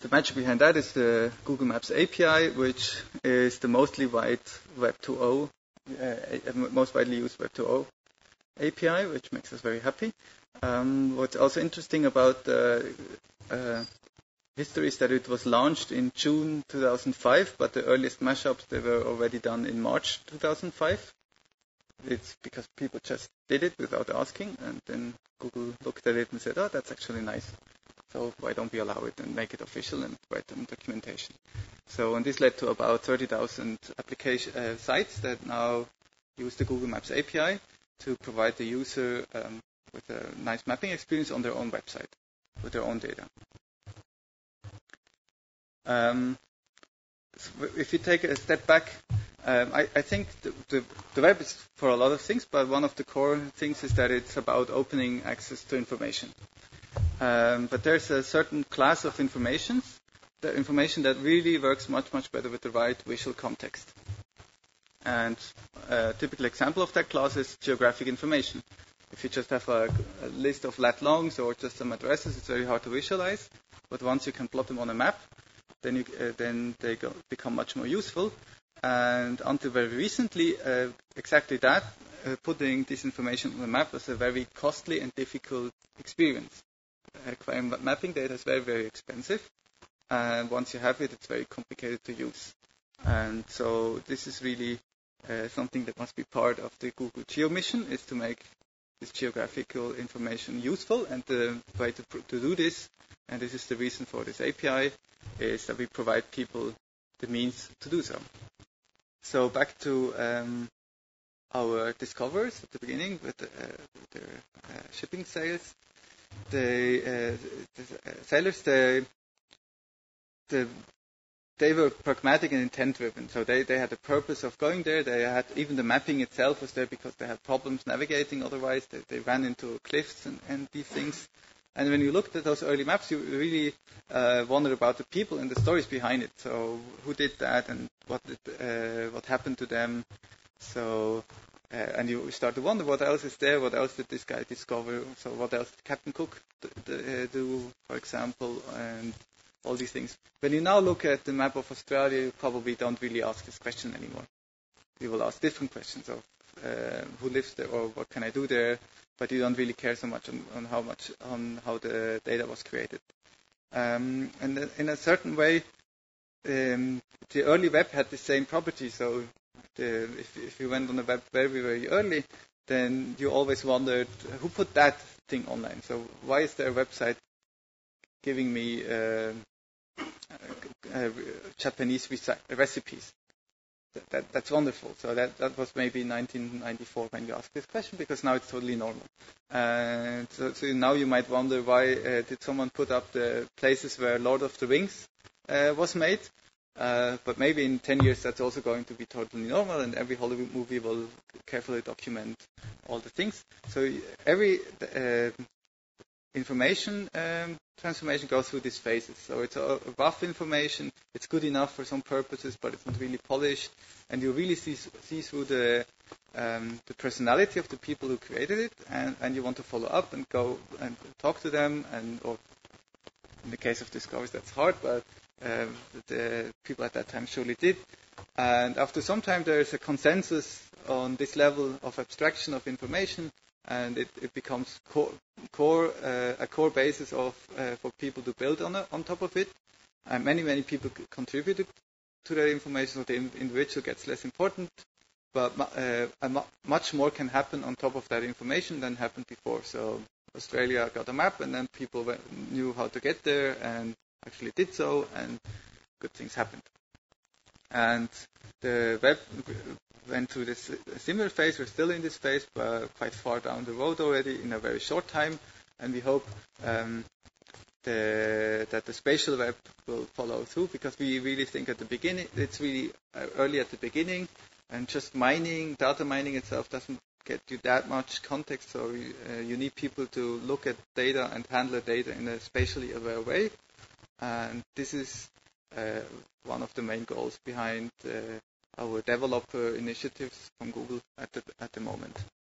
the magic behind that is the Google Maps API, which is the mostly wide Web 2.0, most widely used Web 2.0 API, which makes us very happy. What's also interesting about the history is that it was launched in June 2005, but the earliest mashups, they were already done in March 2005. It's because people just did it without asking, and then Google looked at it and said, oh, that's actually nice. So why don't we allow it and make it official and write them documentation? So, and this led to about 30,000 application sites that now use the Google Maps API to provide the user with a nice mapping experience on their own website with their own data. If you take a step back, I think the web is for a lot of things, but one of the core things is that it's about opening access to information. But there's a certain class of information that really works much, much better with the right visual context. And a typical example of that class is geographic information. If you just have a list of lat longs or just some addresses, it's very hard to visualize. But once you can plot them on a map, then they become much more useful. And until very recently, exactly that, putting this information on the map was a very costly and difficult experience. Acquiring mapping data is very, very expensive. And once you have it, it's very complicated to use. And so this is really something that must be part of the Google Geo mission, is to make this geographical information useful. And the way to do this, and this is the reason for this API, is that we provide people the means to do so. So back to our discoverers at the beginning with their shipping sales. The sellers, they were pragmatic and intent-driven. So they had a purpose of going there. They had even the mapping itself was there because they had problems navigating. Otherwise, they ran into cliffs and these things. And when you looked at those early maps, you really wonder about the people and the stories behind it. So who did that and what happened to them? So and you start to wonder what else is there, what else did this guy discover? So what else did Captain Cook do, for example, and all these things. When you now look at the map of Australia, you probably don't really ask this question anymore. You will ask different questions of who lives there or what can I do there, but you don't really care so much on how the data was created. And in a certain way, the early web had the same property. So if you went on the web very, very early, then you always wondered who put that thing online. So why is there a website giving me Japanese recipes? That's wonderful. So that was maybe 1994 when you asked this question, because now it's totally normal. And so now you might wonder why did someone put up the places where Lord of the Rings was made? But maybe in 10 years that's also going to be totally normal, and every Hollywood movie will carefully document all the things. So every information transformation goes through these phases. So it's a rough information. It's good enough for some purposes, but it's not really polished. And you really see through the personality of the people who created it, and you want to follow up and go and talk to them. Or in the case of Discoveries, that's hard, but the people at that time surely did. And after some time, there is a consensus on this level of abstraction of information, and it becomes a core basis for people to build on top of it. And many people contributed to the information, so the individual gets less important, but much more can happen on top of that information than happened before. So Australia got a map, and then people knew how to get there and actually did so, and good things happened. And the web went through this similar phase. We're still in this phase, but quite far down the road already in a very short time. And we hope that the spatial web will follow through, because we really think at the beginning, it's really early at the beginning, and just data mining itself doesn't get you that much context. So you need people to look at data and handle data in a spatially aware way. And this is one of the main goals behind our developer initiatives from Google at the moment.